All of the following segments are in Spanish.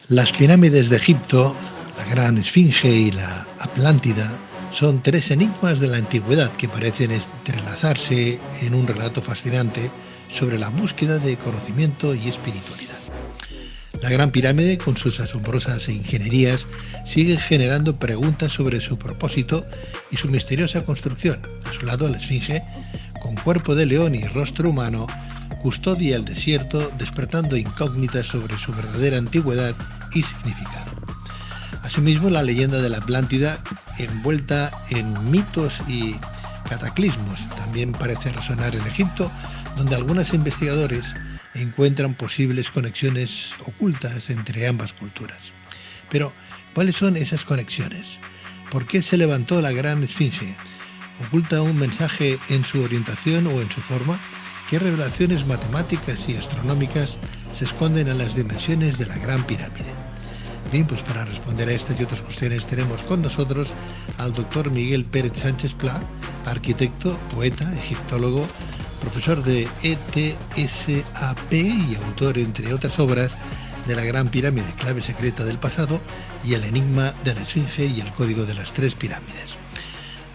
Las pirámides de Egipto, la Gran Esfinge y la Atlántida son tres enigmas de la antigüedad que parecen entrelazarse en un relato fascinante sobre la búsqueda de conocimiento y espiritualidad. La Gran Pirámide, con sus asombrosas ingenierías, sigue generando preguntas sobre su propósito y su misteriosa construcción. A su lado, la Esfinge, con cuerpo de león y rostro humano, custodia el desierto, despertando incógnitas sobre su verdadera antigüedad y significado. Asimismo, la leyenda de la Atlántida, envuelta en mitos y cataclismos, también parece resonar en Egipto, donde algunos investigadores encuentran posibles conexiones ocultas entre ambas culturas. Pero, ¿cuáles son esas conexiones? ¿Por qué se levantó la Gran Esfinge? ¿Oculta un mensaje en su orientación o en su forma? ¿Qué revelaciones matemáticas y astronómicas se esconden en las dimensiones de la Gran Pirámide? Bien, pues para responder a estas y otras cuestiones tenemos con nosotros al doctor Miguel Pérez Sánchez Pla, arquitecto, poeta, egiptólogo, profesor de ETSAP y autor, entre otras obras, de la Gran Pirámide, clave secreta del pasado, y el enigma de la Esfinge y el código de las tres pirámides.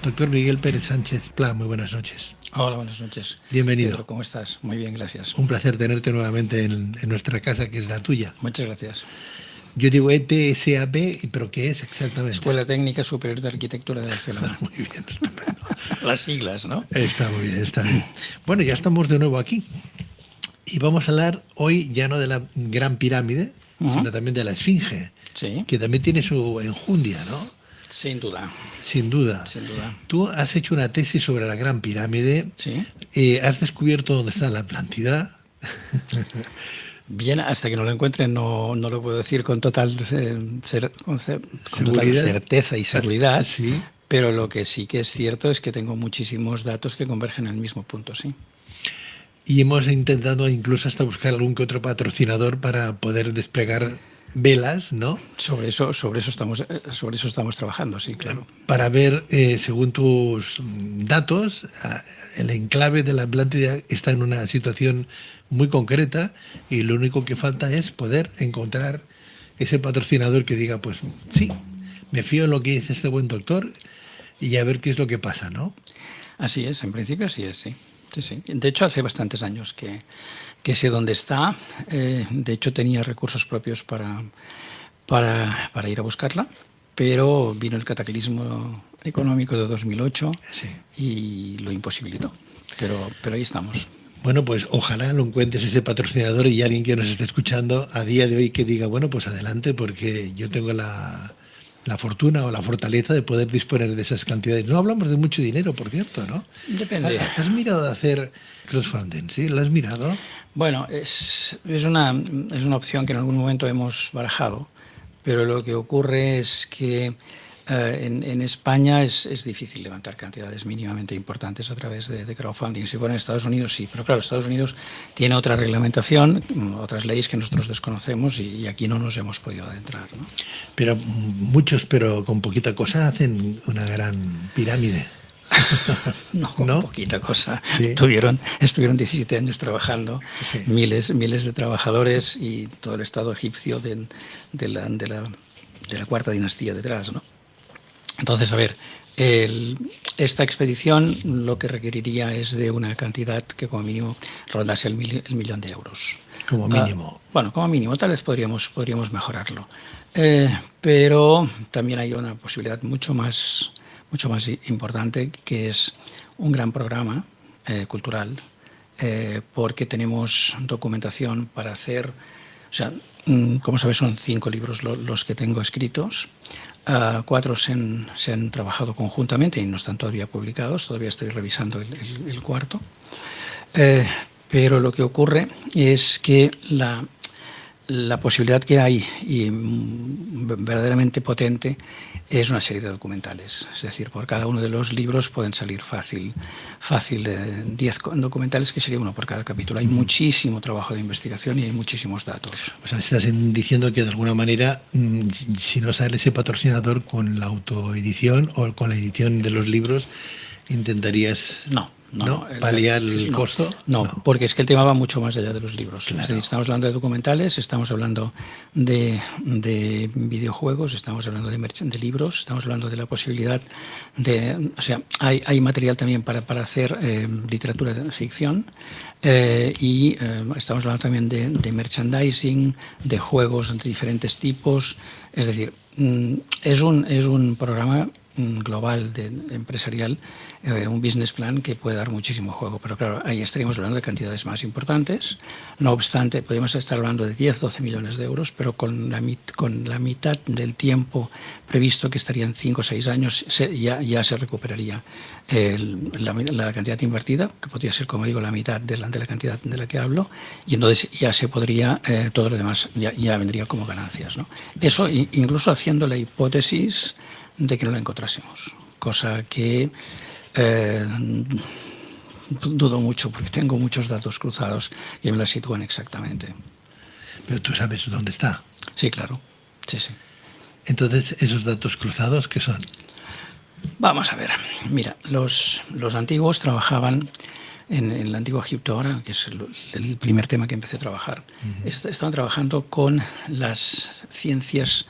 Doctor Miguel Pérez Sánchez Pla, muy buenas noches. Hola, buenas noches. Bienvenido. Pedro, ¿cómo estás? Muy bien, gracias. Un placer tenerte nuevamente en nuestra casa, que es la tuya. Muchas gracias. Yo digo ETSAP, ¿pero qué es exactamente? Escuela Técnica Superior de Arquitectura de Barcelona. Muy bien, estupendo. Las siglas, ¿no? Está muy bien, está bien. Bueno, ya estamos de nuevo aquí. Y vamos a hablar hoy ya no de la Gran Pirámide, sino también de la Esfinge, Sí. que también tiene su enjundia, ¿no? Sin duda. Sin duda. Sin duda. Tú has hecho una tesis sobre la Gran Pirámide, Sí. Has descubierto dónde está la Atlántida. Bien, hasta que no lo encuentre no lo puedo decir con total, con total ¿Seguridad? certeza y seguridad, Sí. pero lo que sí que es cierto es que tengo muchísimos datos que convergen en el mismo punto, sí. Y hemos intentado incluso hasta buscar algún que otro patrocinador para poder desplegar velas, ¿no? Sobre eso estamos trabajando, sí, claro. Para ver, según tus datos, el enclave de la Atlántida está en una situación muy concreta y lo único que falta es poder encontrar ese patrocinador que diga, pues sí, me fío en lo que dice este buen doctor y a ver qué es lo que pasa, ¿no? Así es, en principio así es, sí. Sí, sí. De hecho, hace bastantes años que sé dónde está. De hecho, tenía recursos propios para ir a buscarla, pero vino el cataclismo económico de 2008 Sí. y lo imposibilitó. Pero ahí estamos. Bueno, pues ojalá lo encuentres ese patrocinador y alguien que nos esté escuchando a día de hoy que diga, bueno, pues adelante, porque yo tengo la fortuna o la fortaleza de poder disponer de esas cantidades. No hablamos de mucho dinero, por cierto, ¿no? Depende. ¿Has mirado de hacer crowdfunding? ¿Sí? ¿Lo has mirado? Bueno, es una opción que en algún momento hemos barajado, pero lo que ocurre es que en España es difícil levantar cantidades mínimamente importantes a través de crowdfunding. Si fuera en Estados Unidos, sí, pero claro, Estados Unidos tiene otra reglamentación, otras leyes que nosotros desconocemos y aquí no nos hemos podido adentrar, ¿no? Pero muchos, pero con poquita cosa, hacen una gran pirámide. No, con poquita cosa. Sí. Estuvieron 17 años trabajando, Sí. miles de trabajadores y todo el Estado egipcio de la cuarta dinastía detrás, ¿no? Entonces, a ver, esta expedición lo que requeriría es de una cantidad que como mínimo rondase el millón de euros. Como mínimo. Bueno, como mínimo, tal vez podríamos mejorarlo. Pero también hay una posibilidad mucho más importante, que es un gran programa cultural, porque tenemos documentación para hacer, o sea, como sabes, son 5 libros los que tengo escritos. 4 se han trabajado conjuntamente y no están todavía publicados, todavía estoy revisando el cuarto. Pero lo que ocurre es que la posibilidad que hay, y verdaderamente potente, es una serie de documentales. Es decir, por cada uno de los libros pueden salir fácil 10 documentales, que sería uno por cada capítulo. Hay muchísimo trabajo de investigación y hay muchísimos datos. O sea, estás diciendo que de alguna manera, si no sale ese patrocinador con la autoedición o con la edición de los libros, intentarías... No, ¿No? ¿Paliar el costo? No, porque es que el tema va mucho más allá de los libros. Claro. Es decir, estamos hablando de documentales, estamos hablando de videojuegos, estamos hablando de libros, estamos hablando de la posibilidad de... O sea, hay material también para hacer literatura de ficción y estamos hablando también de merchandising, de juegos de diferentes tipos. Es decir, es un programa global empresarial, un business plan que puede dar muchísimo juego, pero claro, ahí estaríamos hablando de cantidades más importantes. No obstante, podríamos estar hablando de 10-12 millones de euros, pero con la mitad del tiempo previsto, que estarían 5 o 6 años, ya se recuperaría la cantidad invertida, que podría ser, como digo, la mitad de la cantidad de la que hablo, y entonces ya se podría, todo lo demás ya vendría como ganancias, ¿no? Eso incluso haciendo la hipótesis de que no la encontrásemos, cosa que dudo mucho, porque tengo muchos datos cruzados que me la sitúan exactamente. Pero tú sabes dónde está. Sí, claro. Sí. Entonces, ¿esos datos cruzados qué son? Vamos a ver. Mira, los antiguos trabajaban en el antiguo Egipto ahora, que es el primer tema que empecé a trabajar. Estaban trabajando con las ciencias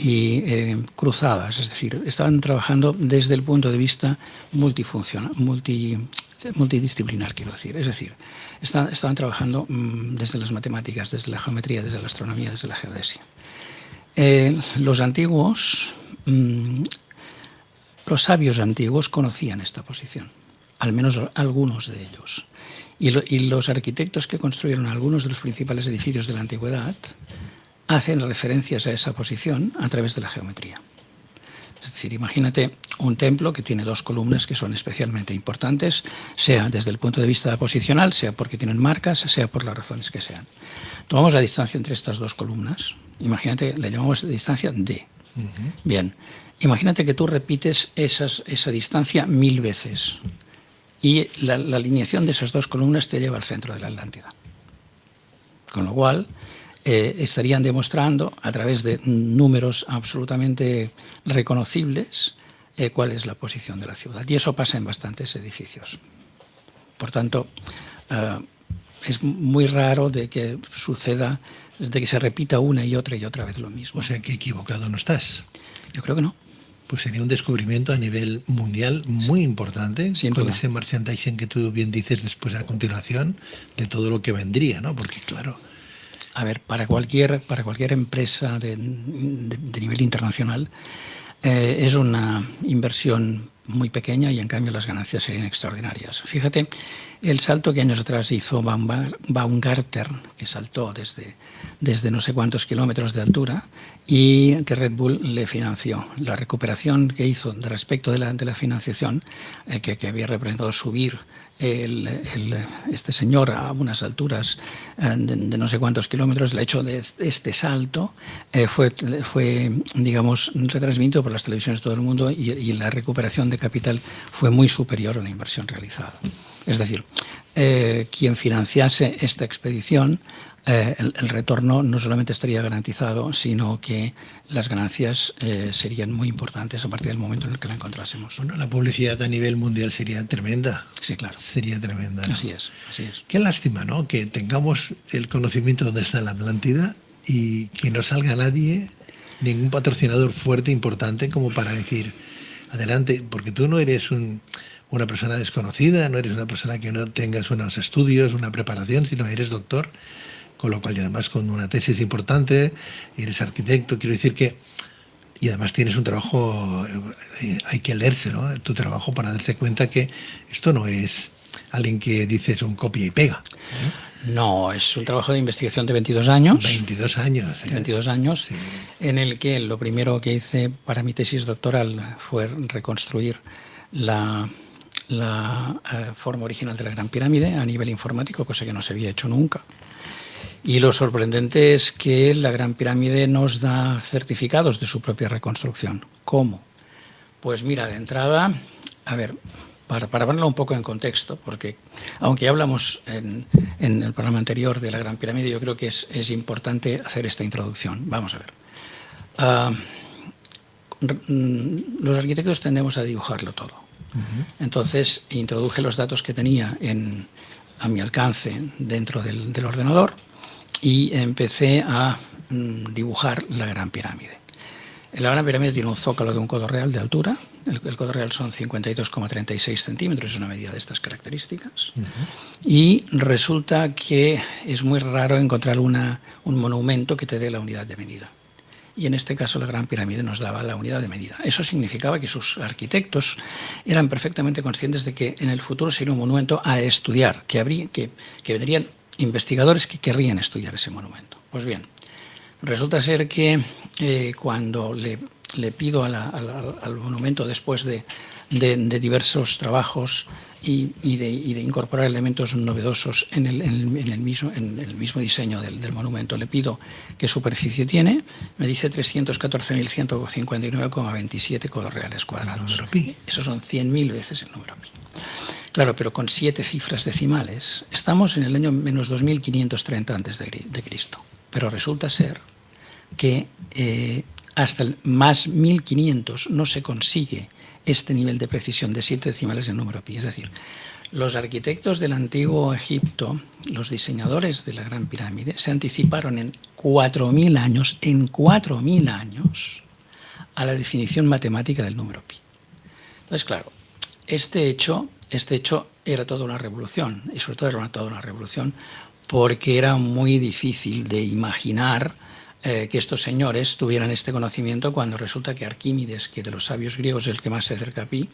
y cruzadas, es decir, estaban trabajando desde el punto de vista multidisciplinar, quiero decir. Es decir, estaban trabajando desde las matemáticas, desde la geometría, desde la astronomía, desde la geodesia. Los antiguos, los sabios antiguos conocían esta posición, al menos algunos de ellos. Y los arquitectos que construyeron algunos de los principales edificios de la antigüedad hacen referencias a esa posición a través de la geometría. Es decir, imagínate un templo que tiene 2 columnas que son especialmente importantes, sea desde el punto de vista posicional, sea porque tienen marcas, sea por las razones que sean. Tomamos la distancia entre estas 2 columnas. Imagínate, le llamamos distancia D. Bien, imagínate que tú repites esa distancia 1000 veces y la alineación de esas 2 columnas te lleva al centro de la Atlántida. Con lo cual, estarían demostrando a través de números absolutamente reconocibles cuál es la posición de la ciudad. Y eso pasa en bastantes edificios. Por tanto, es muy raro de que suceda, de que se repita una y otra vez lo mismo. O sea que equivocado no estás. Yo creo que no. Pues sería un descubrimiento a nivel mundial muy importante, con ese merchandising que tú bien dices después a continuación, de todo lo que vendría, ¿no? Porque claro... A ver, para cualquier empresa de nivel internacional es una inversión muy pequeña y en cambio las ganancias serían extraordinarias. Fíjate el salto que años atrás hizo Baumgartner, que saltó desde no sé cuántos kilómetros de altura y que Red Bull le financió. La recuperación que hizo respecto de la financiación, que había representado subir este señor a unas alturas de no sé cuántos kilómetros, el hecho de este salto fue, digamos, retransmitido por las televisiones de todo el mundo y la recuperación de capital fue muy superior a la inversión realizada. Es decir, quien financiase esta expedición, el retorno no solamente estaría garantizado, sino que las ganancias serían muy importantes a partir del momento en el que la encontrásemos. Bueno, la publicidad a nivel mundial sería tremenda. Sí, claro. Sería tremenda, ¿no? Así es. Qué lástima, ¿no? Que tengamos el conocimiento de dónde está la Atlántida y que no salga nadie, ningún patrocinador fuerte, importante, como para decir, adelante, porque tú no eres una persona desconocida, no eres una persona que no tengas unos estudios, una preparación, sino eres doctor, con lo cual y además con una tesis importante, eres arquitecto, quiero decir que, y además tienes un trabajo, hay que leerse, ¿no? Tu trabajo para darse cuenta que esto no es alguien que dices un copia y pega. No, es un trabajo de investigación de 22 años. 22 años. 22 años, sí. En el que lo primero que hice para mi tesis doctoral fue reconstruir la forma original de la Gran Pirámide a nivel informático, cosa que no se había hecho nunca. Y lo sorprendente es que la Gran Pirámide nos da certificados de su propia reconstrucción. ¿Cómo? Pues mira, de entrada, a ver, para ponerlo un poco en contexto, porque aunque ya hablamos en el programa anterior de la Gran Pirámide, yo creo que es importante hacer esta introducción. Vamos a ver. Los arquitectos tendemos a dibujarlo todo. Entonces introduje los datos que tenía a mi alcance dentro del ordenador y empecé a dibujar la Gran Pirámide. La Gran Pirámide tiene un zócalo de un codo real de altura. El codo real son 52,36 centímetros, es una medida de estas características. Y resulta que es muy raro encontrar un monumento que te dé la unidad de medida. Y en este caso la Gran Pirámide nos daba la unidad de medida. Eso significaba que sus arquitectos eran perfectamente conscientes de que en el futuro sería un monumento a estudiar, que vendrían investigadores que querrían estudiar ese monumento. Pues bien, resulta ser que cuando le pido al monumento, después de diversos trabajos y de incorporar elementos novedosos en el mismo diseño del monumento, le pido qué superficie tiene, me dice 314.159,27 codos reales cuadrados. Eso son 100.000 veces el número pi. Claro, pero con 7 cifras decimales. Estamos en el año menos 2530 a.C. Pero resulta ser que hasta el más 1500 no se consigue este nivel de precisión de 7 decimales del número pi. Es decir, los arquitectos del antiguo Egipto, los diseñadores de la Gran Pirámide, se anticiparon en 4.000 años, a la definición matemática del número pi. Entonces, claro, este hecho era toda una revolución, y sobre todo era toda una revolución porque era muy difícil de imaginar que estos señores tuvieran este conocimiento cuando resulta que Arquímedes, que de los sabios griegos es el que más se acerca a pi,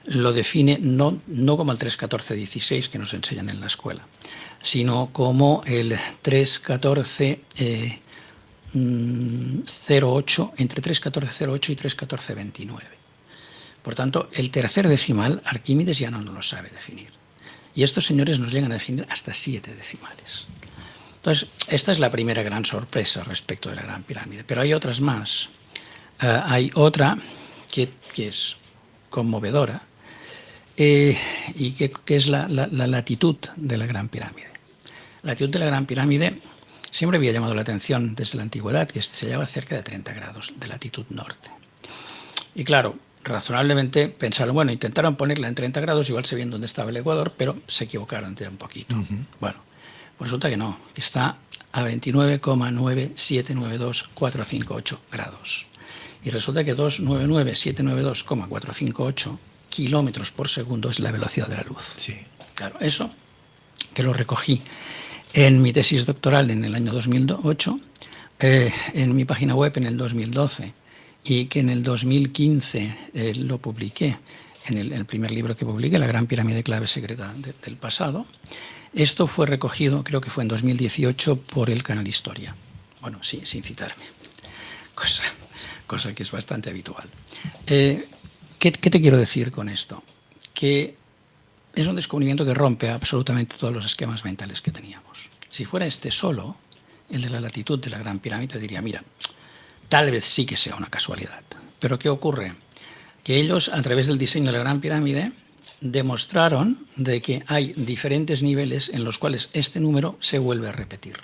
lo define no como el 3,14,16 que nos enseñan en la escuela, sino como el 3,14,08, entre 3,14,08 y 3,14,29. Por tanto, el tercer decimal, Arquímedes ya no lo sabe definir. Y estos señores nos llegan a definir hasta 7 decimales. Entonces, esta es la primera gran sorpresa respecto de la Gran Pirámide. Pero hay otras más. Hay otra que es conmovedora y que es la latitud de la Gran Pirámide. La latitud de la Gran Pirámide siempre había llamado la atención desde la antigüedad, que se hallaba cerca de 30 grados de latitud norte. Y claro, razonablemente pensaron, bueno, intentaron ponerla en 30 grados, igual se veían dónde estaba el Ecuador, pero se equivocaron ya un poquito. Bueno, pues resulta que no, que está a 29,9792458 grados. Y resulta que 299,792,458 kilómetros por segundo es la velocidad de la luz. Sí. Claro, eso que lo recogí en mi tesis doctoral en el año 2008, en mi página web en el 2012, y que en el 2015 lo publiqué en el primer libro que publiqué, La Gran Pirámide, clave secreta del pasado. Esto fue recogido, creo que fue en 2018, por el canal Historia. Bueno, sí, sin citarme, cosa que es bastante habitual. ¿Qué te quiero decir con esto? Que es un descubrimiento que rompe absolutamente todos los esquemas mentales que teníamos. Si fuera este solo, el de la latitud de la Gran Pirámide, diría, mira, tal vez sí que sea una casualidad. Pero ¿qué ocurre? Que ellos, a través del diseño de la Gran Pirámide, demostraron de que hay diferentes niveles en los cuales este número se vuelve a repetir.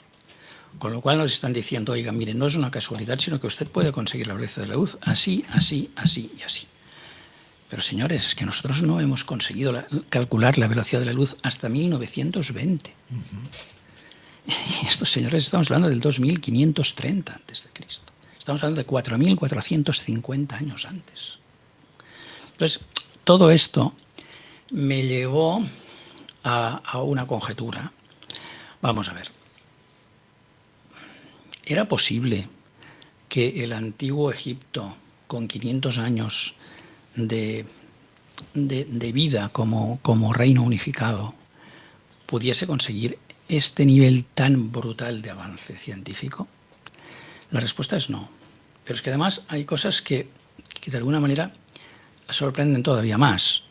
Con lo cual nos están diciendo, oiga, mire, no es una casualidad, sino que usted puede conseguir la velocidad de la luz así, así, así y así. Pero señores, es que nosotros no hemos conseguido calcular la velocidad de la luz hasta 1920. Y estos señores, estamos hablando del 2530 a.C. Estamos hablando de 4.450 años antes. Entonces, todo esto me llevó a una conjetura. Vamos a ver. ¿Era posible que el antiguo Egipto, con 500 años de vida como reino unificado, pudiese conseguir este nivel tan brutal de avance científico? La respuesta es no. Pero es que además hay cosas que de alguna manera sorprenden todavía más.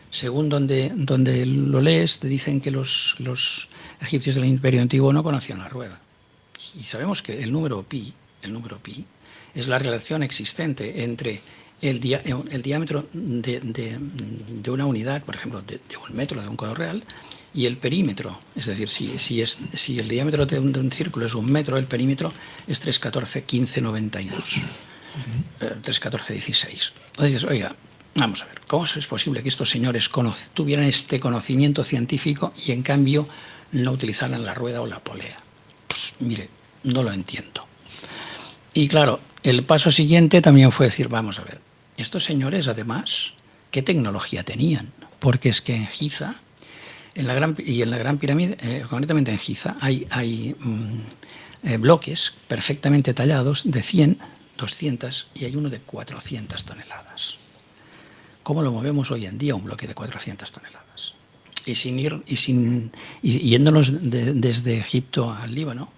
Según donde lo lees, te dicen que los egipcios del Imperio Antiguo no conocían la rueda. Y sabemos que el número pi es la relación existente entre el diámetro de una unidad, por ejemplo, de un metro de un codo real, y el perímetro. Es decir, si el diámetro de un círculo es 1 metro, el perímetro es 3,14,15,92. 3,14,16. Entonces dices, oiga, Vamos a ver, ¿cómo es posible que estos señores tuvieran este conocimiento científico y en cambio no utilizaran la rueda o la polea? Pues mire, no lo entiendo. Y claro, el paso siguiente también fue decir, vamos a ver, estos señores además, ¿qué tecnología tenían? Porque es que en Giza, en la Gran Pirámide, concretamente en Giza, hay bloques perfectamente tallados de 100, 200 y hay uno de 400 toneladas. ¿Cómo lo movemos hoy en día un bloque de 400 toneladas? Yéndonos desde Egipto al Líbano,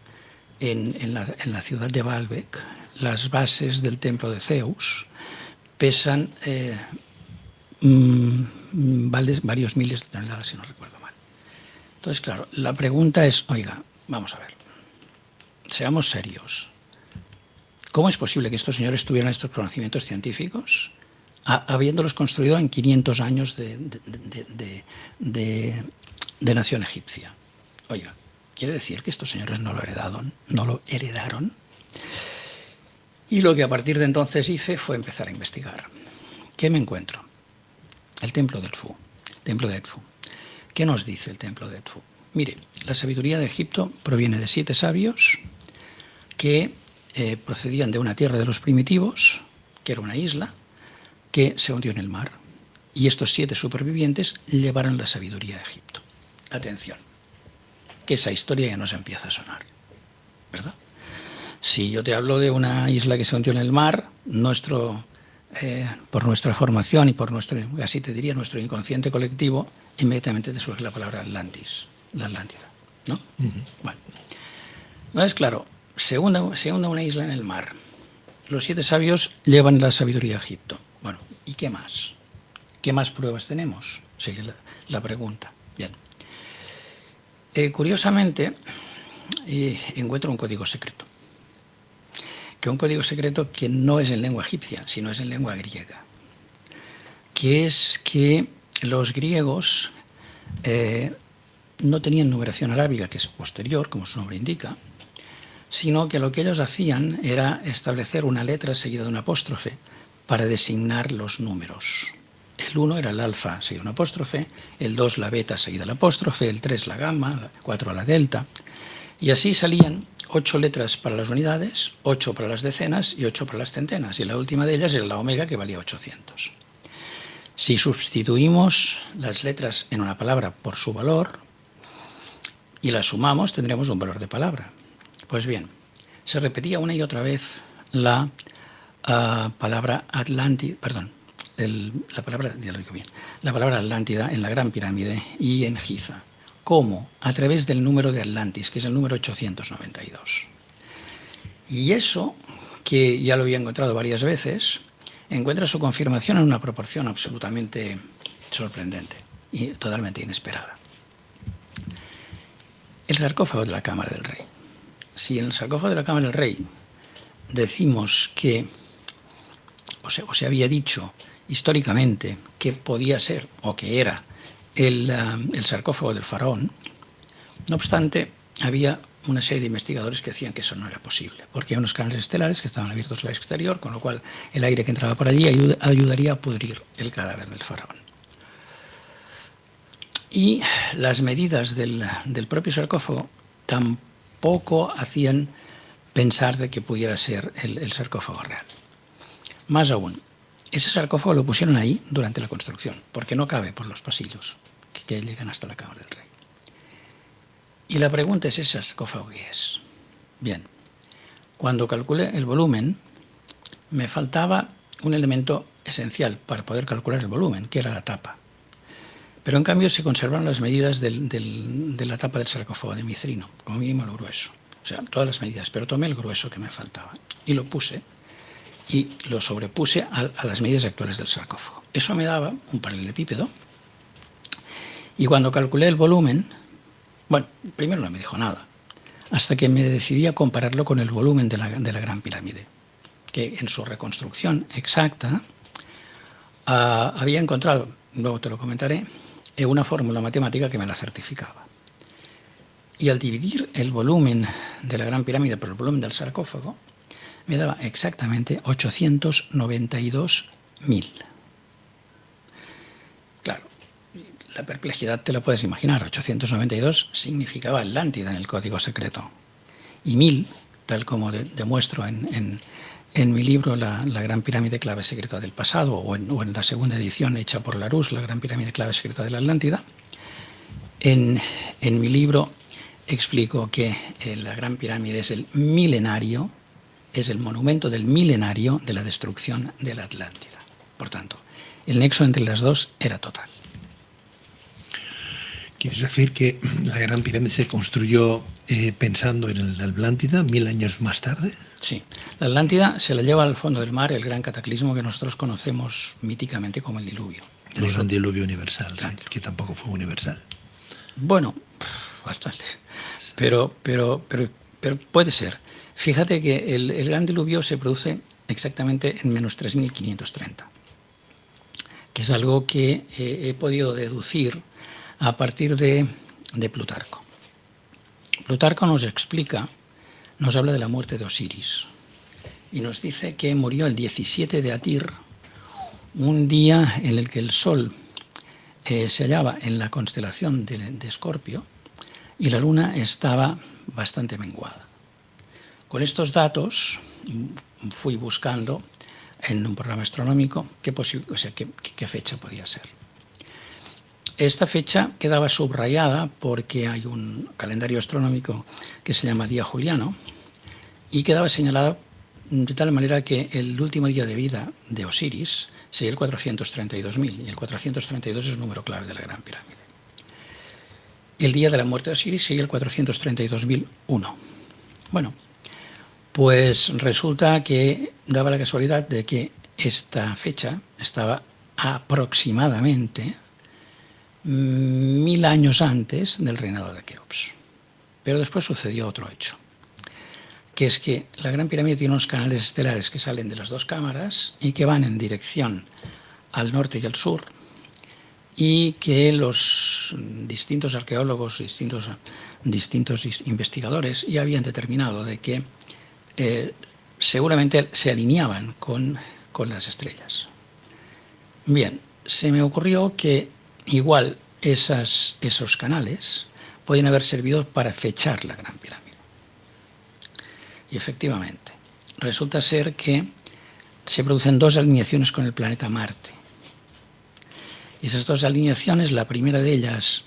en la ciudad de Baalbek, las bases del templo de Zeus pesan varios miles de toneladas, si no recuerdo mal. Entonces, claro, la pregunta es, oiga, vamos a ver, seamos serios. ¿Cómo es posible que estos señores tuvieran estos conocimientos científicos habiéndolos construido en 500 años de nación egipcia? Oiga, ¿quiere decir que estos señores no lo heredaron? Y lo que a partir de entonces hice fue empezar a investigar. ¿Qué me encuentro? El templo de Edfu. ¿Qué nos dice el templo de Edfu? Mire, la sabiduría de Egipto proviene de 7 sabios que procedían de una tierra de los primitivos, que era una isla, que se hundió en el mar. Y estos 7 supervivientes llevaron la sabiduría de Egipto. Atención, que esa historia ya nos empieza a sonar, ¿verdad? Si yo te hablo de una isla que se hundió en el mar, por nuestra formación y por así te diría, nuestro inconsciente colectivo, inmediatamente te surge la palabra Atlantis, la Atlántida, ¿no? Uh-huh. Bueno, entonces, claro, se hunde una isla en el mar. Los 7 sabios llevan la sabiduría a Egipto. Bueno, ¿y qué más? ¿Qué más pruebas tenemos? Sería la pregunta. Bien. Curiosamente, encuentro un código secreto. Un código secreto que no es en lengua egipcia, sino es en lengua griega. Que es que los griegos no tenían numeración arábiga, que es posterior, como su nombre indica, sino que lo que ellos hacían era establecer una letra seguida de un apóstrofe para designar los números. El 1 era el alfa seguido de un apóstrofe, el 2 la beta seguida del apóstrofe, el 3 la gamma, el 4 la delta, y así salían 8 letras para las unidades, 8 para las decenas y 8 para las centenas, y la última de ellas era la omega, que valía 800. Si sustituimos las letras en una palabra por su valor y las sumamos, tendremos un valor de palabra. Pues bien, se repetía una y otra vez la palabra Atlántida, la palabra Atlántida en la Gran Pirámide y en Giza. ¿Cómo? A través del número de Atlantis, que es el número 892. Y eso, que ya lo había encontrado varias veces, encuentra su confirmación en una proporción absolutamente sorprendente y totalmente inesperada. El sarcófago de la Cámara del Rey. Si en el sarcófago de la Cámara del Rey decimos que, o se había dicho históricamente que podía ser o que era el sarcófago del faraón, no obstante, había una serie de investigadores que decían que eso no era posible, porque hay unos canales estelares que estaban abiertos al exterior, con lo cual el aire que entraba por allí ayudaría a pudrir el cadáver del faraón. Y las medidas del propio sarcófago tampoco hacían pensar de que pudiera ser el sarcófago real. Más aún, ese sarcófago lo pusieron ahí durante la construcción, porque no cabe por los pasillos que llegan hasta la Cámara del Rey. Y la pregunta es, ¿ese sarcófago qué es? Bien, cuando calculé el volumen, me faltaba un elemento esencial para poder calcular el volumen, que era la tapa. Pero en cambio se conservaron las medidas de la tapa del sarcófago de micerino, como mínimo lo grueso. O sea, todas las medidas, pero tomé el grueso que me faltaba y lo puse y lo sobrepuse a las medidas actuales del sarcófago. Eso me daba un paralelepípedo y cuando calculé el volumen, bueno, primero no me dijo nada, hasta que me decidí a compararlo con el volumen de la Gran Pirámide, que en su reconstrucción exacta había encontrado, luego te lo comentaré, una fórmula matemática que me la certificaba. Y al dividir el volumen de la Gran Pirámide por el volumen del sarcófago, me daba exactamente 892.000. la perplejidad te la puedes imaginar. 892 significaba Atlántida en el código secreto. Y 1000, tal como demuestro en mi libro La Gran Pirámide Clave Secreta del Pasado, o en la segunda edición hecha por Larousse, La Gran Pirámide Clave Secreta de la Atlántida, en mi libro explico que la Gran Pirámide es el milenario, es el monumento del milenario de la destrucción de la Atlántida. Por tanto, el nexo entre las dos era total. ¿Quieres decir que la Gran Pirámide se construyó pensando en la Atlántida 1000 años más tarde? Sí. La Atlántida se la lleva al fondo del mar el gran cataclismo que nosotros conocemos míticamente como el diluvio. El gran diluvio universal, sí, que tampoco fue universal. Bueno, bastante. Pero puede ser. Fíjate que el gran diluvio se produce exactamente en menos 3530, que es algo que he podido deducir a partir de Plutarco. Plutarco nos explica, nos habla de la muerte de Osiris y nos dice que murió el 17 de Atir, un día en el que el Sol se hallaba en la constelación de Escorpio y la Luna estaba bastante menguada. Con estos datos fui buscando en un programa astronómico qué fecha podía ser. Esta fecha quedaba subrayada porque hay un calendario astronómico que se llama Día Juliano y quedaba señalada de tal manera que el último día de vida de Osiris sería el 432.000, y el 432 es el número clave de la Gran Pirámide. El día de la muerte de Osiris sería el 432.001. Bueno, pues resulta que daba la casualidad de que esta fecha estaba aproximadamente 1000 años antes del reinado de Keops. Pero después sucedió otro hecho, que es que la Gran Pirámide tiene unos canales estelares que salen de las dos cámaras y que van en dirección al norte y al sur, y que los distintos arqueólogos, distintos investigadores ya habían determinado de que seguramente se alineaban con las estrellas. Bien, se me ocurrió que igual esos canales podían haber servido para fechar la Gran Pirámide. Y efectivamente, resulta ser que se producen dos alineaciones con el planeta Marte. Y esas dos alineaciones, la primera de ellas,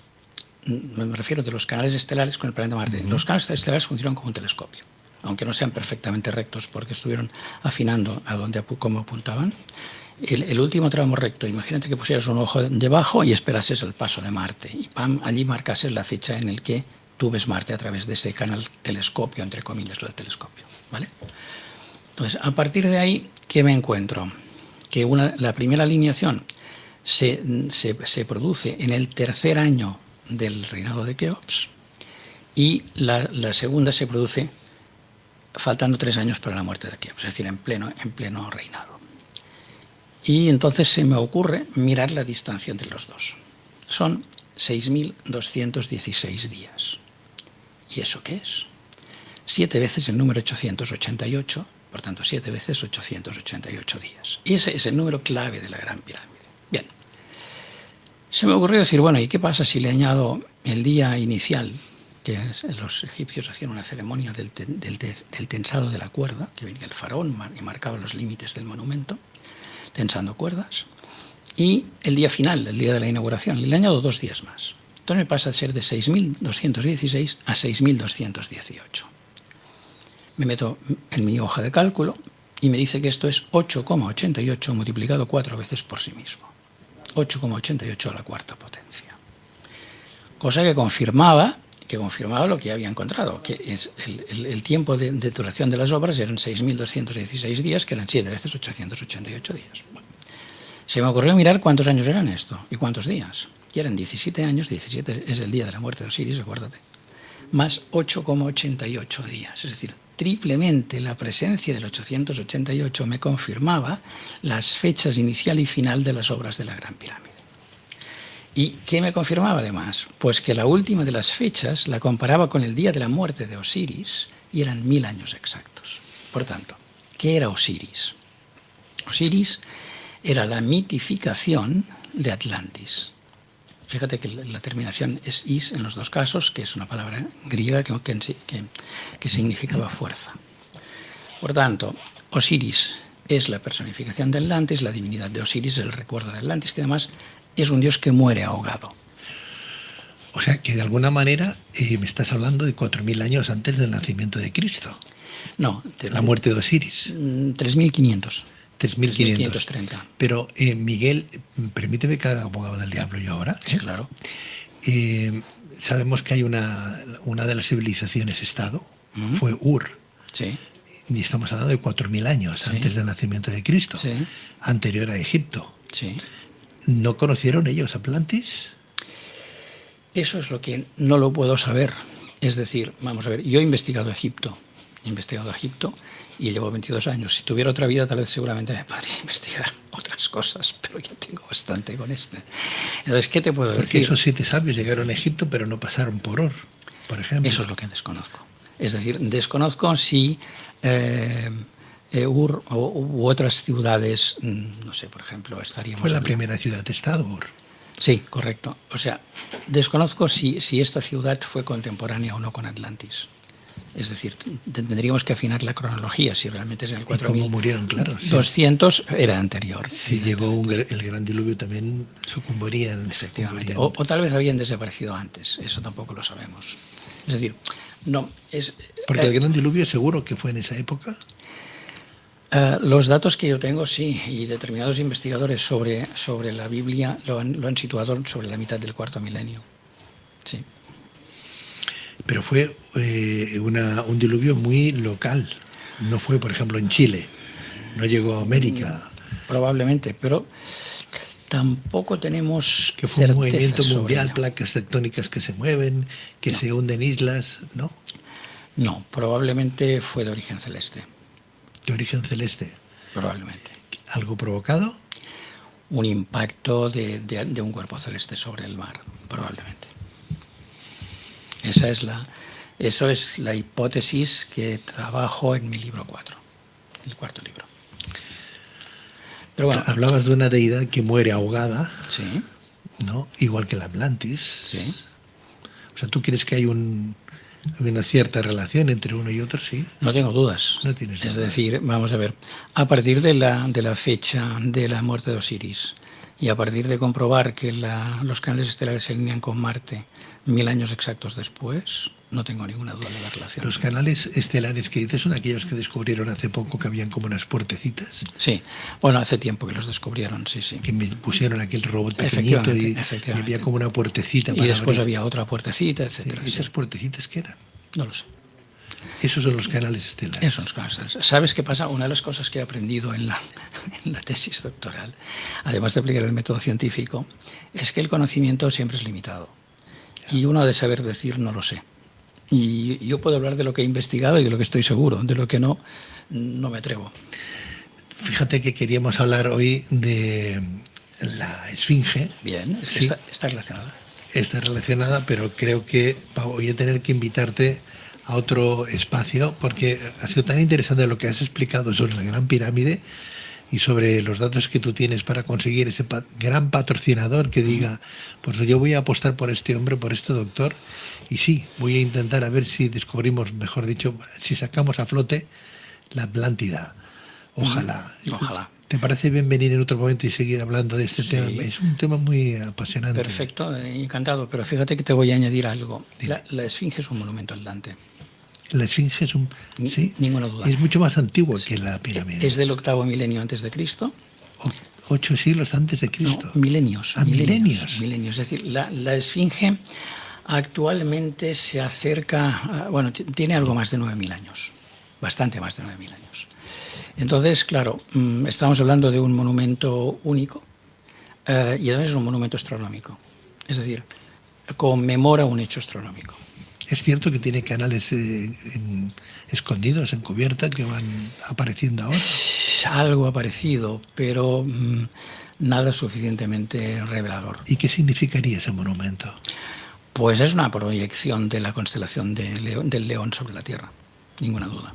me refiero de los canales estelares con el planeta Marte. Los canales estelares funcionan como un telescopio, aunque no sean perfectamente rectos porque estuvieron afinando a cómo apuntaban. El último tramo recto, imagínate que pusieras un ojo debajo y esperases el paso de Marte y allí marcases la fecha en el que tú ves Marte a través de ese canal telescopio, entre comillas, lo del telescopio, ¿vale? Entonces, a partir de ahí, ¿qué me encuentro? Que la primera alineación se produce en el tercer año del reinado de Keops y la segunda se produce faltando 3 años para la muerte de Keops, es decir, en pleno reinado. Y entonces se me ocurre mirar la distancia entre los dos. Son 6.216 días. ¿Y eso qué es? 7 veces el número 888, por tanto 7 veces 888 días. Y ese es el número clave de la Gran Pirámide. Bien. Se me ocurrió decir, bueno, ¿y qué pasa si le añado el día inicial? Que los egipcios hacían una ceremonia del tensado de la cuerda, que venía el faraón y marcaba los límites del monumento, tensando cuerdas, y el día final, el día de la inauguración, le añado 2 días más. Entonces me pasa de ser de 6.216 a 6.218. Me meto en mi hoja de cálculo y me dice que esto es 8,88 multiplicado 4 veces por sí mismo. 8,88 a la cuarta potencia. Cosa que confirmaba lo que había encontrado, que es el tiempo de duración de las obras eran 6.216 días, que eran 7 veces 888 días. Bueno, se me ocurrió mirar cuántos años eran esto y cuántos días. Y eran 17 años, 17 es el día de la muerte de Osiris, acuérdate, más 8,88 días. Es decir, triplemente la presencia del 888 me confirmaba las fechas inicial y final de las obras de la Gran Pirámide. ¿Y qué me confirmaba además? Pues que la última de las fechas la comparaba con el día de la muerte de Osiris y eran 1000 años exactos. Por tanto, ¿qué era Osiris? Osiris era la mitificación de Atlantis. Fíjate que la terminación es is en los dos casos, que es una palabra griega que significaba fuerza. Por tanto, Osiris es la personificación de Atlantis, la divinidad de Osiris es el recuerdo de Atlantis, que además es un dios que muere ahogado. O sea que de alguna manera me estás hablando de 4.000 años antes del nacimiento de Cristo. No. La muerte de Osiris. 3.500. 3.530. Pero Miguel, permíteme que haga abogado del diablo yo ahora. Sí, claro. Sabemos que hay una de las civilizaciones-estado, fue Ur. Sí. Y estamos hablando de 4.000 años antes del nacimiento de Cristo, anterior a Egipto. Sí. ¿No conocieron ellos Atlantis? Eso es lo que no lo puedo saber. Es decir, vamos a ver, yo he investigado Egipto y llevo 22 años. Si tuviera otra vida, tal vez seguramente me podría investigar otras cosas, pero ya tengo bastante con este. Entonces, ¿qué te puedo decir? Porque esos 7 sabios llegaron a Egipto, pero no pasaron por Ur, por ejemplo. Eso es lo que desconozco. Es decir, desconozco si Ur u otras ciudades, no sé, por ejemplo, estaríamos... Fue la primera ciudad-estado, Ur. Sí, correcto. O sea, desconozco si esta ciudad fue contemporánea o no con Atlantis. Es decir, tendríamos que afinar la cronología, si realmente es en el 4.000. ¿Y cómo murieron? Claro. 200 era anterior. Si llegó el gran diluvio, también sucumbirían. Efectivamente. O tal vez habían desaparecido antes. Eso tampoco lo sabemos. Es decir, no es... Porque el gran diluvio seguro que fue en esa época. Los datos que yo tengo, sí, y determinados investigadores sobre la Biblia lo han situado sobre la mitad del cuarto milenio. Sí. Pero fue un diluvio muy local. No fue, por ejemplo, en Chile. No llegó a América. Probablemente, pero tampoco tenemos que fue un movimiento mundial, ello. Placas tectónicas que se mueven, que se hunden islas, ¿no? No, probablemente fue de origen celeste. ¿De origen celeste? Probablemente. ¿Algo provocado? Un impacto de un cuerpo celeste sobre el mar, probablemente. Eso es la hipótesis que trabajo en mi libro 4, el cuarto libro. Pero bueno, hablabas de una deidad que muere ahogada, sí, ¿no? Igual que el Atlantis. Sí. O sea, ¿tú crees que hay una cierta relación entre uno y otro? Sí. No tengo dudas. No tienes dudas. Es decir, vamos a ver, a partir de la fecha de la muerte de Osiris y a partir de comprobar que los canales estelares se alinean con Marte 1000 años exactos después, no tengo ninguna duda de la relación. ¿Los canales estelares que dices son aquellos que descubrieron hace poco que habían como unas puertecitas? Sí, bueno, hace tiempo que los descubrieron, sí. Que me pusieron aquel robot pequeñito y había como una puertecita. Y después había otra puertecita, etcétera. ¿Esas puertecitas qué eran? No lo sé. Esos son los canales estelares. Esos son los canales estelares. ¿Sabes qué pasa? Una de las cosas que he aprendido en la tesis doctoral, además de aplicar el método científico, es que el conocimiento siempre es limitado. Y uno ha de saber decir no lo sé. Y yo puedo hablar de lo que he investigado y de lo que estoy seguro, de lo que no me atrevo. Fíjate que queríamos hablar hoy de la Esfinge. Bien, sí, está relacionada. Está relacionada, pero creo que voy a tener que invitarte a otro espacio porque ha sido tan interesante lo que has explicado sobre la Gran Pirámide y sobre los datos que tú tienes para conseguir ese gran patrocinador que diga, pues yo voy a apostar por este hombre, por este doctor, y sí, voy a intentar a ver si descubrimos, mejor dicho, si sacamos a flote la Atlántida. Ojalá. Ojalá. ¿Te parece bien venir en otro momento y seguir hablando de este tema? Es un tema muy apasionante. Perfecto, encantado, pero fíjate que te voy a añadir algo. La Esfinge es un monumento andante. La Esfinge es sí, ninguna duda. Es mucho más antiguo que la pirámide. Es del 8º milenio antes de Cristo. 8 siglos antes de Cristo. No, milenios. Milenios. Es decir, la Esfinge actualmente se acerca, tiene algo más de 9.000 años, bastante más de 9.000 años. Entonces, claro, estamos hablando de un monumento único y además es un monumento astronómico. Es decir, conmemora un hecho astronómico. ¿Es cierto que tiene canales escondidos, encubierta, que van apareciendo ahora? Algo ha aparecido, pero nada suficientemente revelador. ¿Y qué significaría ese monumento? Pues es una proyección de la constelación del León sobre la Tierra, ninguna duda.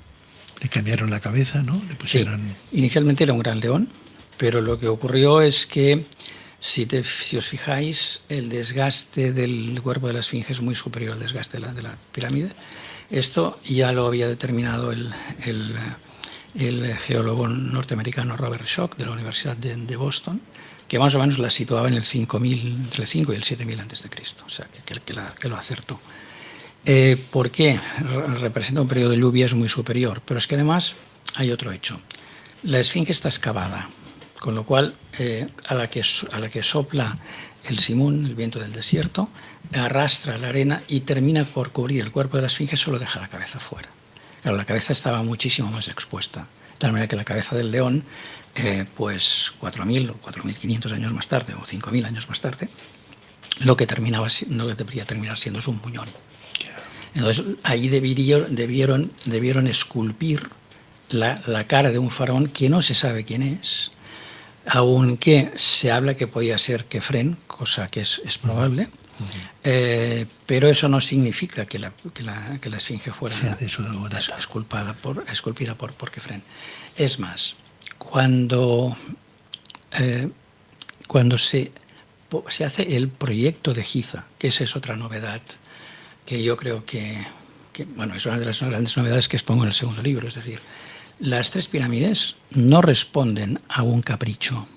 Le cambiaron la cabeza, ¿no? Le pusieron... Sí. Inicialmente era un gran león, pero lo que ocurrió es que Si os fijáis, el desgaste del cuerpo de la esfinge es muy superior al desgaste de la pirámide. Esto ya lo había determinado el geólogo norteamericano Robert Schoch de la Universidad de Boston, que más o menos la situaba en el 5000, entre el 5 y el 7000 a.C., o sea, que lo acertó. ¿Por qué? Representa un periodo de lluvias muy superior, pero es que además hay otro hecho. La esfinge está excavada, con lo cual a la que sopla el simún, el viento del desierto, arrastra la arena y termina por cubrir el cuerpo de la esfinge, solo deja la cabeza fuera. Claro, la cabeza estaba muchísimo más expuesta, de tal manera que la cabeza del león, pues 4.000 o 4.500 años más tarde, o 5.000 años más tarde, lo que debería terminar siendo es un muñón. Entonces, ahí debieron esculpir la cara de un faraón que no se sabe quién es, aunque se habla que podía ser Kefren, cosa que es probable, pero eso no significa que la esfinge fuera esculpida por Kefren. Es más, cuando se hace el proyecto de Giza, que esa es otra novedad, que yo creo que bueno, es una de las grandes novedades que expongo en el segundo libro, es decir, las tres pirámides no responden a un capricho.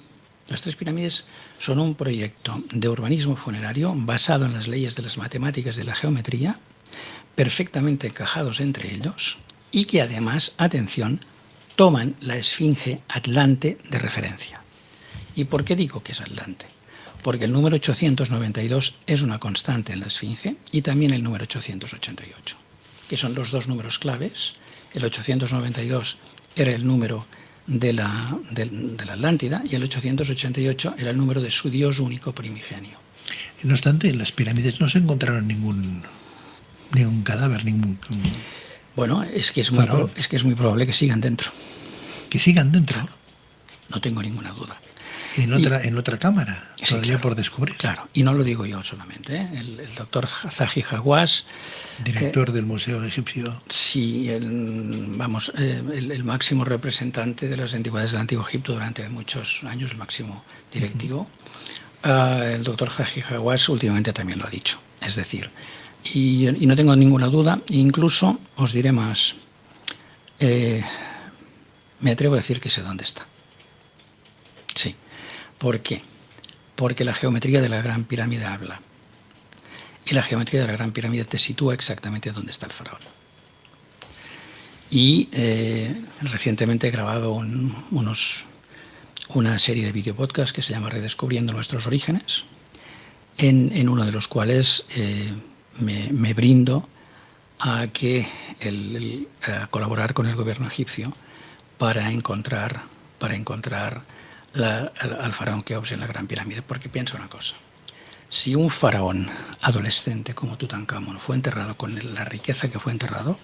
Las tres pirámides son un proyecto de urbanismo funerario basado en las leyes de las matemáticas y de la geometría, perfectamente encajados entre ellos, y que además, atención, toman la esfinge Atlante de referencia. ¿Y por qué digo que es Atlante? Porque el número 892 es una constante en la esfinge y también el número 888, que son los dos números claves. El 892 era el número de la Atlántida y el 888 era el número de su dios único primigenio. No obstante, en las pirámides no se encontraron ningún cadáver, Bueno, es que es muy probable que sigan dentro. ¿Que sigan dentro? Claro, no tengo ninguna duda. En otra cámara, sí, todavía claro, por descubrir. Claro, y no lo digo yo solamente, ¿eh? El doctor Zahi Hawass, director del Museo Egipcio. Sí, el máximo representante de las antigüedades del Antiguo Egipto durante muchos años, el máximo directivo. El doctor Zahi Hawass últimamente también lo ha dicho. Es decir, y no tengo ninguna duda, incluso os diré más, me atrevo a decir que sé dónde está. Sí. ¿Por qué? Porque la geometría de la Gran Pirámide habla. Y la geometría de la Gran Pirámide te sitúa exactamente donde está el faraón. Y recientemente he grabado una serie de videopodcasts que se llama Redescubriendo nuestros orígenes, en uno de los cuales me brindo a colaborar con el gobierno egipcio para encontrar al faraón Keops en la Gran Pirámide, porque pienso una cosa. Si un faraón adolescente como Tutankamón fue enterrado con la riqueza que fue enterrado,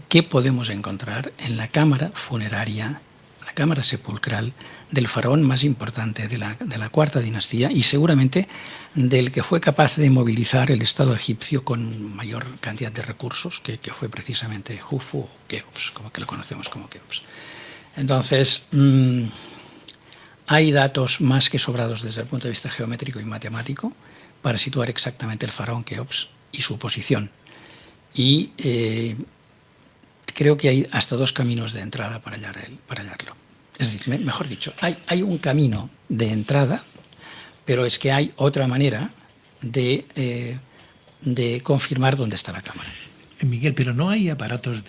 ¿qué podemos encontrar en la cámara funeraria, la cámara sepulcral del faraón más importante de la cuarta dinastía y seguramente del que fue capaz de movilizar el Estado egipcio con mayor cantidad de recursos, que fue precisamente Jufu o Keops, como que lo conocemos como Keops? Entonces, hay datos más que sobrados desde el punto de vista geométrico y matemático para situar exactamente el faraón Keops y su posición. Y creo que hay hasta dos caminos de entrada para hallarlo. Es decir, mejor dicho, hay un camino de entrada, pero es que hay otra manera de confirmar dónde está la cámara. Miguel, pero no hay aparatos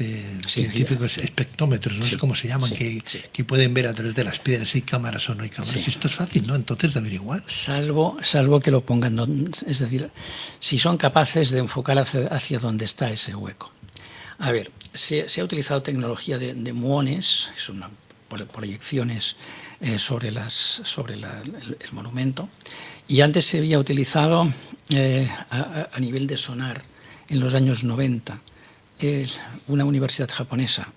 científicos, espectrómetros, no sé cómo se llaman, que pueden ver a través de las piedras si hay cámaras o no hay cámaras. Sí. Esto es fácil, ¿no? Entonces de averiguar. Salvo que lo pongan, es decir, si son capaces de enfocar hacia donde está ese hueco. A ver, se ha utilizado tecnología de muones, son proyecciones sobre el monumento, y antes se había utilizado a nivel de sonar. En los años 90, una universidad japonesa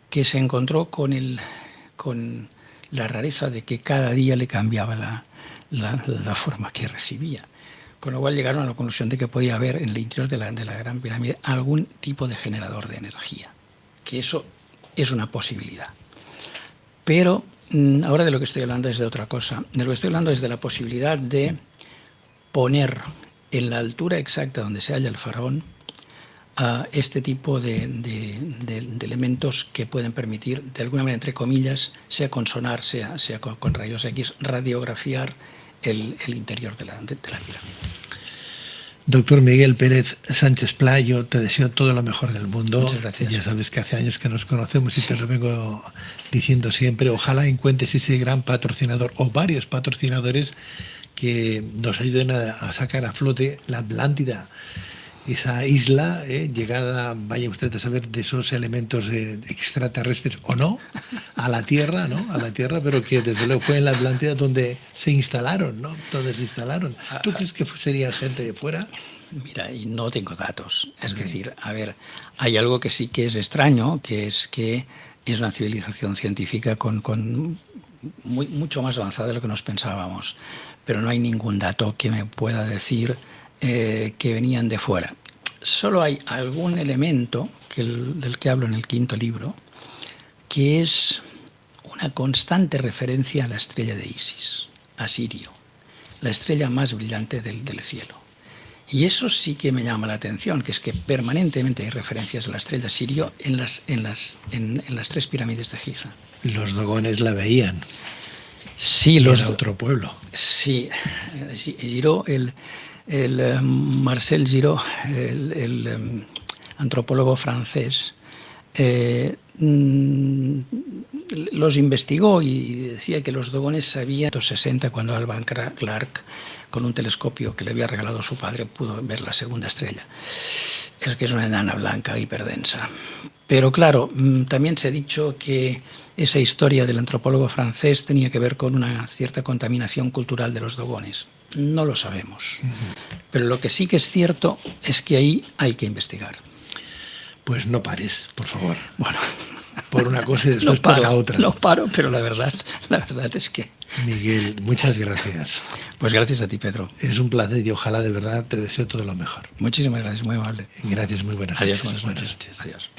que se encontró con la rareza de que cada día le cambiaba la forma que recibía. Con lo cual llegaron a la conclusión de que podía haber en el interior de la Gran Pirámide algún tipo de generador de energía, que eso es una posibilidad. Pero ahora de lo que estoy hablando es de otra cosa. De lo que estoy hablando es de la posibilidad de poner en la altura exacta donde se halla el faraón a este tipo de elementos que pueden permitir, de alguna manera, entre comillas, sea con sonar, sea con rayos X, radiografiar el interior de la pirámide. Doctor Miguel Pérez Sánchez Pla, yo te deseo todo lo mejor del mundo. Muchas gracias. Ya sabes que hace años que nos conocemos y te lo vengo diciendo siempre. Ojalá encuentres ese gran patrocinador o varios patrocinadores que nos ayuden a sacar a flote la Atlántida, esa isla llegada, vaya usted a saber, de esos elementos extraterrestres o no, a la Tierra, ¿no? A la Tierra, pero que desde luego fue en la Atlántida donde se instalaron, ¿no? Donde se instalaron. ¿Tú crees que sería gente de fuera? Mira, y no tengo datos. Es decir, a ver, hay algo que sí que es extraño, que es una civilización científica con mucho más avanzada de lo que nos pensábamos, pero no hay ningún dato que me pueda decir que venían de fuera. Solo hay algún elemento del que hablo en el 5º libro, que es una constante referencia a la estrella de Isis, a Sirio, la estrella más brillante del cielo. Y eso sí que me llama la atención, que es que permanentemente hay referencias a la estrella Sirio en las 3 pirámides de Giza. Los dogones la veían. Sí, era otro pueblo. Sí, Giraud, Marcel Giraud, el antropólogo francés, los investigó y decía que los dogones sabían. En 1960, cuando Alvan Clark, con un telescopio que le había regalado su padre, pudo ver la segunda estrella. Es que es una enana blanca hiperdensa. Pero claro, también se ha dicho que esa historia del antropólogo francés tenía que ver con una cierta contaminación cultural de los dogones. No lo sabemos. Pero lo que sí que es cierto es que ahí hay que investigar. Pues no pares, por favor. Bueno, por una cosa y después por la otra. Lo paro, pero la verdad es que... Miguel, muchas gracias. Pues gracias a ti, Pedro. Es un placer y ojalá de verdad te deseo todo lo mejor. Muchísimas gracias, muy amable. Gracias, muy buenas noches. Adiós, buenas noches. Adiós.